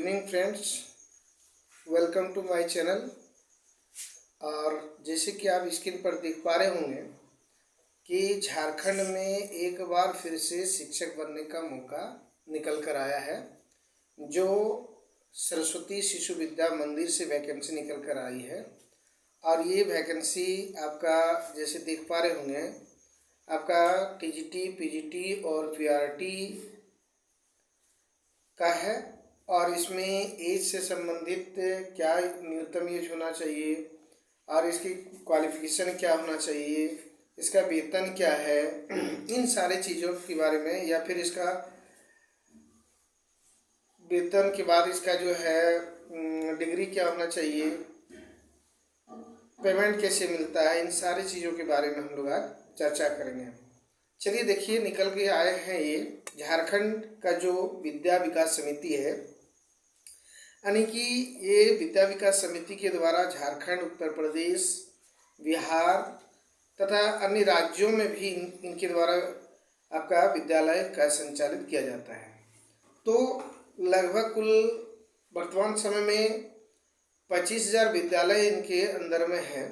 Evening friends, welcome to my channel. और जैसे कि आप स्क्रीन पर देख पा रहे होंगे कि झारखंड में एक बार फिर से शिक्षक बनने का मौका निकल कर आया है। जो सरस्वती शिशु विद्या मंदिर से वैकेंसी निकल कर आई है और ये वैकेंसी आपका जैसे देख पा रहे होंगे आपका टीजीटी, पीजीटी और पीआरटी का है। और इसमें एज से संबंधित क्या न्यूनतम एज होना चाहिए और इसकी क्वालिफिकेशन क्या होना चाहिए, इसका वेतन क्या है, इन सारे चीज़ों के बारे में, या फिर इसका वेतन के बाद इसका जो है डिग्री क्या होना चाहिए, पेमेंट कैसे मिलता है, इन सारी चीज़ों के बारे में हम लोग आज चर्चा करेंगे। चलिए देखिए, निकल के आए हैं ये झारखंड का जो विद्या विकास समिति है, यानी कि ये विद्या विकास समिति के द्वारा झारखंड, उत्तर प्रदेश, बिहार तथा अन्य राज्यों में भी इनके द्वारा आपका विद्यालय का संचालित किया जाता है। तो लगभग कुल वर्तमान समय में 25,000 विद्यालय इनके अंदर में हैं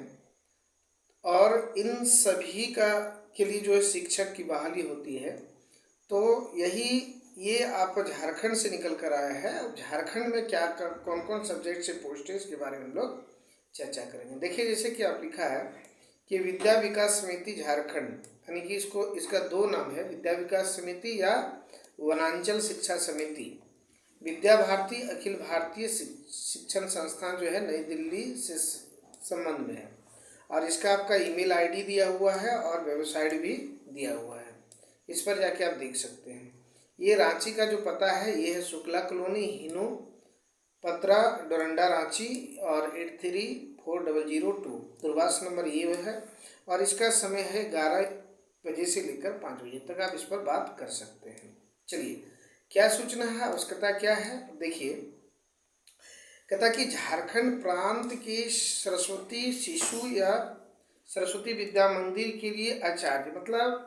और इन सभी का के लिए जो है शिक्षक की बहाली होती है। तो ये आप झारखंड से निकल कर आया है। झारखंड में क्या कौन कौन सब्जेक्ट से पोस्ट है, इसके बारे में हम लोग चर्चा करेंगे। देखिए, जैसे कि आप लिखा है कि विद्या विकास समिति झारखंड, यानी कि इसका दो नाम है, विद्या विकास समिति या वनांचल शिक्षा समिति। विद्या भारती अखिल भारतीय शिक्षण संस्थान जो है नई दिल्ली से संबंध में है और इसका आपका ईमेल आईडी दिया हुआ है और वेबसाइट भी दिया हुआ है, इस पर जाके आप देख सकते हैं। ये रांची का जो पता है ये है शुक्ला कॉलोनी, हिनो पत्रा, डोरंडा, रांची और 834002 दूरभाष नंबर ये है। और इसका समय है 11 बजे से लेकर 5 बजे तक, आप इस पर बात कर सकते हैं। चलिए, क्या सूचना है, आवश्यकता क्या है, देखिए। कहता कि झारखंड प्रांत के सरस्वती शिशु या सरस्वती विद्या मंदिर के लिए आचार्य, मतलब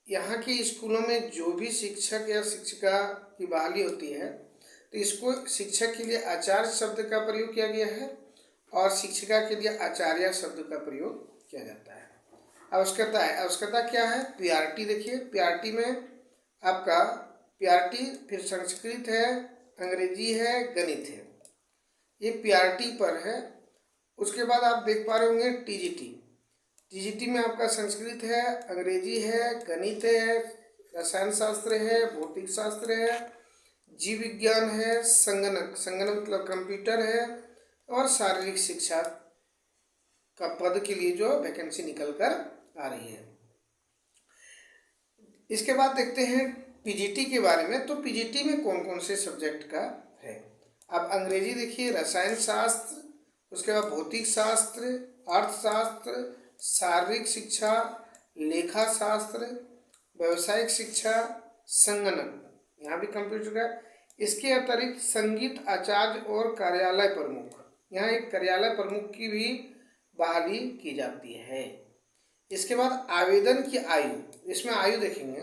यहाँ के स्कूलों में जो भी शिक्षक या शिक्षिका की बहाली होती है तो इसको शिक्षक के लिए आचार्य शब्द का प्रयोग किया गया है और शिक्षिका के लिए आचार्य शब्द का प्रयोग किया जाता है। आवश्यकता क्या है, पीआरटी। देखिए, पीआरटी में आपका पीआरटी फिर संस्कृत है, अंग्रेजी है, गणित है, ये पीआरटी पर है। उसके बाद आप देख पा रहे होंगे टीजीटी में आपका संस्कृत है, अंग्रेजी है, गणित है, रसायन शास्त्र है, भौतिक शास्त्र है, जीव विज्ञान है, संगणक मतलब कंप्यूटर है और शारीरिक शिक्षा का पद के लिए जो वैकेंसी निकल कर आ रही है। इसके बाद देखते हैं पीजीटी के बारे में। तो पीजीटी में कौन कौन से सब्जेक्ट का है, आप अंग्रेजी देखिए, रसायन शास्त्र, उसके बाद भौतिक शास्त्र, अर्थशास्त्र, शारीरिक शिक्षा, लेखा शास्त्र, व्यावसायिक शिक्षा, संगणक, यहाँ भी कंप्यूटर का। इसके अतिरिक्त संगीत आचार्य और कार्यालय प्रमुख, यहाँ एक कार्यालय प्रमुख की भी बहाली की जाती है। इसके बाद आवेदन की आयु, इसमें आयु देखेंगे,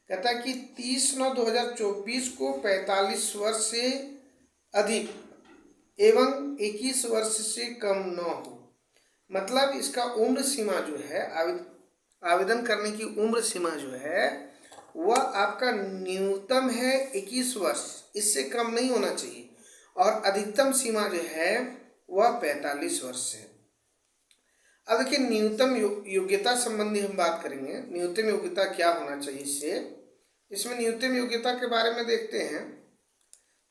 कहता है कि 30/9/2024 को 45 वर्ष से अधिक एवं 21 वर्ष से कम न हो। मतलब इसका उम्र सीमा जो है, आवेदन करने की उम्र सीमा जो है वह आपका न्यूनतम है 21 वर्ष, इससे कम नहीं होना चाहिए, और अधिकतम सीमा जो है वह 45 वर्ष है। अब देखिए, न्यूनतम योग्यता संबंधी हम बात करेंगे। न्यूनतम योग्यता क्या होना चाहिए, इसमें न्यूनतम योग्यता के बारे में देखते हैं।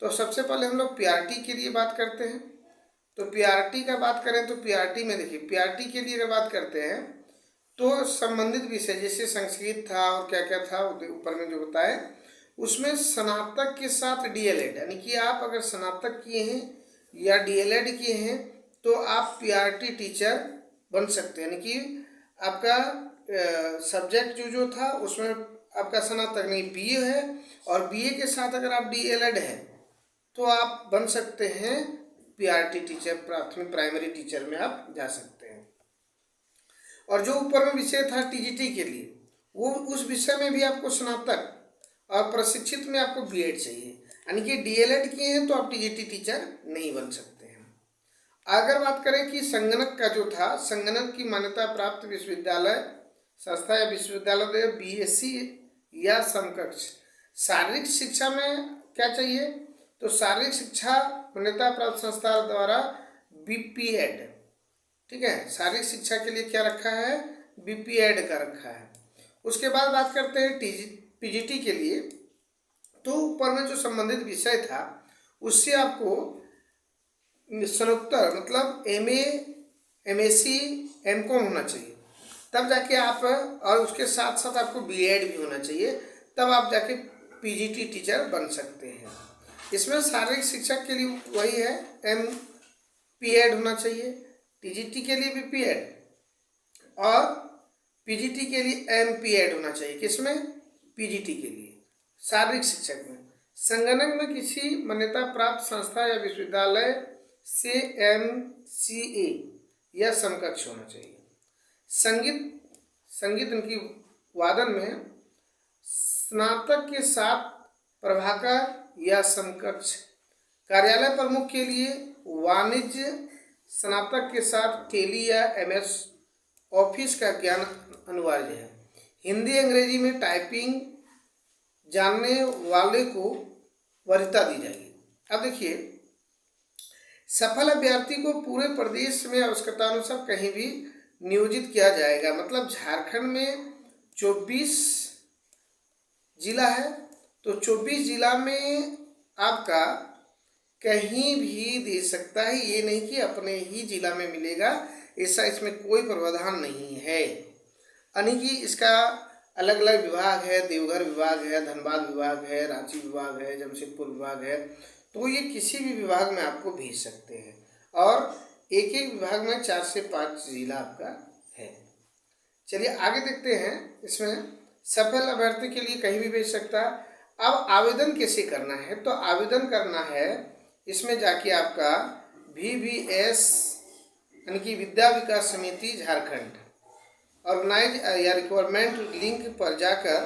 तो सबसे पहले हम लोग पीआरटी के लिए बात करते हैं। तो पीआरटी का बात करें तो पीआरटी में देखिए, पीआरटी के लिए अगर बात करते हैं तो संबंधित विषय जैसे संस्कृत था और क्या क्या था ऊपर में जो बताए, उसमें स्नातक के साथ डीएलएड, यानी कि आप अगर स्नातक किए हैं या डीएलएड किए हैं तो आप पीआरटी टीचर बन सकते हैं। यानी कि आपका सब्जेक्ट जो था उसमें आपका स्नातक नहीं, बीए है, और बीए के साथ अगर आप डीएलएड है तो आप बन सकते हैं पीआरटी टीचर, प्राथमिक प्राइमरी टीचर में आप जा सकते हैं। और जो ऊपर में विषय था टीजीटी के लिए, वो उस विषय में भी आपको स्नातक और प्रशिक्षित में आपको बीएड चाहिए। यानी कि डीएलएड किए हैं तो आप टीजीटी टीचर नहीं बन सकते हैं। अगर बात करें कि संगणक का जो था, संगणक की मान्यता प्राप्त विश्वविद्यालय संस्था या विश्वविद्यालय बीएससी या समकक्ष। शारीरिक शिक्षा में क्या चाहिए, तो शारीरिक शिक्षा मान्यता प्राप्त संस्था द्वारा बीपीएड, ठीक है, शारीरिक शिक्षा के लिए क्या रखा है, बीपीएड का रखा है। उसके बाद बात करते हैं पीजीटी के लिए, तो ऊपर में जो संबंधित विषय था उससे आपको स्नातकोत्तर मतलब एमए, एमएससी, एमकॉम होना चाहिए, तब जाके आप, और उसके साथ साथ आपको बीएड भी होना चाहिए, तब आप जाके पीजीटी टीचर बन सकते हैं। इसमें शारीरिक शिक्षा के लिए वही है, एमपीएड होना चाहिए, टीजीटी के लिए बीपीएड और पीजीटी के लिए एमपीएड होना चाहिए। किसमें, पीजीटी के लिए शारीरिक शिक्षक में। संगणक में किसी मान्यता प्राप्त संस्था या विश्वविद्यालय से एमसीए या समकक्ष होना चाहिए। संगीत उनकी वादन में स्नातक के साथ प्रभाकर या समकक्ष। कार्यालय प्रमुख के लिए वाणिज्य स्नातक के साथ टेली या एमएस ऑफिस का ज्ञान अनिवार्य है। हिंदी अंग्रेजी में टाइपिंग जानने वाले को वरीयता दी जाएगी। अब देखिए, सफल अभ्यर्थी को पूरे प्रदेश में आवश्यकतानुसार कहीं भी नियोजित किया जाएगा। मतलब झारखंड में 24 जिला है, तो 24 जिला में आपका कहीं भी दे सकता है, ये नहीं कि अपने ही जिला में मिलेगा, ऐसा इसमें कोई प्रावधान नहीं है। यानी कि इसका अलग अलग विभाग है, देवघर विभाग है, धनबाद विभाग है, रांची विभाग है, जमशेदपुर विभाग है, तो ये किसी भी विभाग में आपको भेज सकते हैं। और एक एक विभाग में 4 से 5 जिला आपका है। चलिए आगे देखते हैं। इसमें सफल अभ्यर्थी के लिए कहीं भी भेज सकता है। अब आवेदन कैसे करना है, तो आवेदन करना है इसमें जाके आपका VVS यानी कि विद्या विकास समिति झारखंड ऑर्गेनाइज या रिक्वायरमेंट लिंक पर जाकर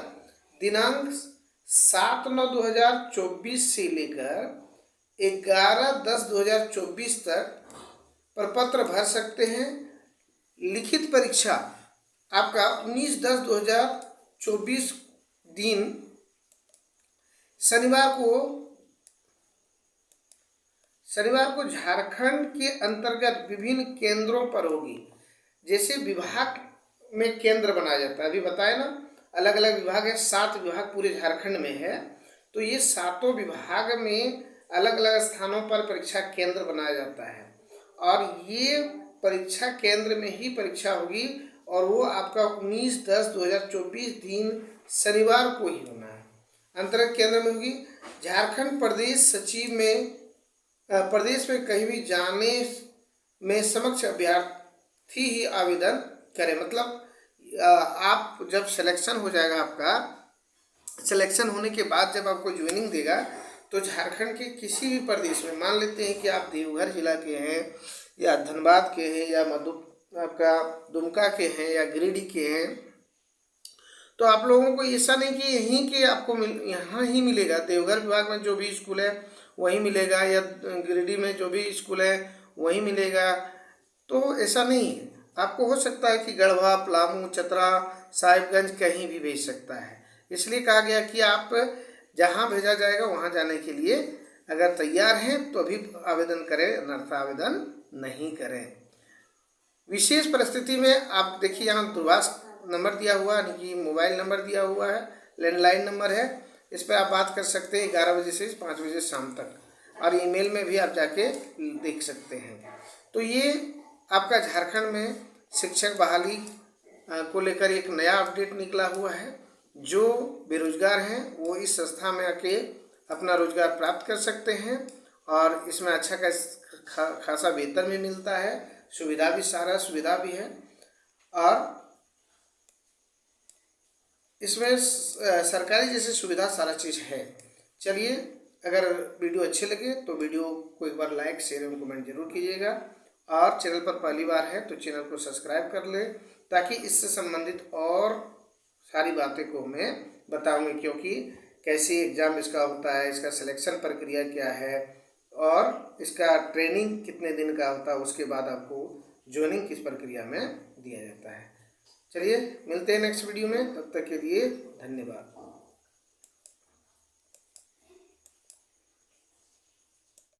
दिनांक 7/9/2024 से लेकर 11/10/2024 तक प्रपत्र भर सकते हैं। लिखित परीक्षा आपका 19/10/2024 दिन शनिवार को झारखंड के अंतर्गत विभिन्न केंद्रों पर होगी। जैसे विभाग में केंद्र बनाया जाता है, अभी बताया ना, अलग अलग विभाग है, 7 विभाग पूरे झारखंड में है, तो ये 7 विभाग में अलग अलग स्थानों पर परीक्षा केंद्र बनाया जाता है और ये परीक्षा केंद्र में ही परीक्षा होगी और वो आपका 19/10/2024 दिन शनिवार को ही होना है। अंतर्गत केंद्र में होगी। झारखंड प्रदेश सचिव में प्रदेश में कहीं भी जाने में समक्ष अभ्यर्थी ही आवेदन करें। मतलब आप जब सिलेक्शन हो जाएगा, आपका सिलेक्शन होने के बाद जब आपको ज्वाइनिंग देगा तो झारखंड के किसी भी प्रदेश में, मान लेते हैं कि आप देवघर जिला के हैं या धनबाद के हैं या आपका दुमका के हैं या गिरिडीह के हैं, तो आप लोगों को ऐसा नहीं कि यहीं के आपको यहाँ ही मिलेगा। देवघर विभाग में जो भी स्कूल है वहीं मिलेगा या गिरिडीह में जो भी स्कूल है वहीं मिलेगा, तो ऐसा नहीं है। आपको हो सकता है कि गढ़वा, पलामू, चतरा, साहिबगंज कहीं भी भेज सकता है। इसलिए कहा गया कि आप जहाँ भेजा जाएगा वहाँ जाने के लिए अगर तैयार हैं तो अभी आवेदन करें, अन्यथा आवेदन नहीं करें। विशेष परिस्थिति में आप देखिए यहाँ दूरभाष नंबर दिया हुआ है, यानी कि मोबाइल नंबर दिया हुआ है, लैंडलाइन नंबर है, इस पर आप बात कर सकते हैं 11 बजे से 5 बजे शाम तक, और ईमेल में भी आप जाके देख सकते हैं। तो ये आपका झारखंड में शिक्षक बहाली को लेकर एक नया अपडेट निकला हुआ है। जो बेरोजगार हैं वो इस संस्था में आके अपना रोजगार प्राप्त कर सकते हैं और इसमें अच्छा खासा वेतन भी मिलता है, सुविधा भी है और इसमें सरकारी जैसे सुविधा सारा चीज़ है। चलिए, अगर वीडियो अच्छे लगे तो वीडियो को एक बार लाइक, शेयर एवं कमेंट जरूर कीजिएगा और चैनल पर पहली बार है तो चैनल को सब्सक्राइब कर ले ताकि इससे संबंधित और सारी बातें को मैं बताऊंगी, क्योंकि कैसी एग्ज़ाम इसका होता है, इसका सिलेक्शन प्रक्रिया क्या है और इसका ट्रेनिंग कितने दिन का होता है, उसके बाद आपको ज्वाइनिंग किस प्रक्रिया में दिया जाता है। चलिए मिलते हैं नेक्स्ट वीडियो में, तब तक के लिए धन्यवाद।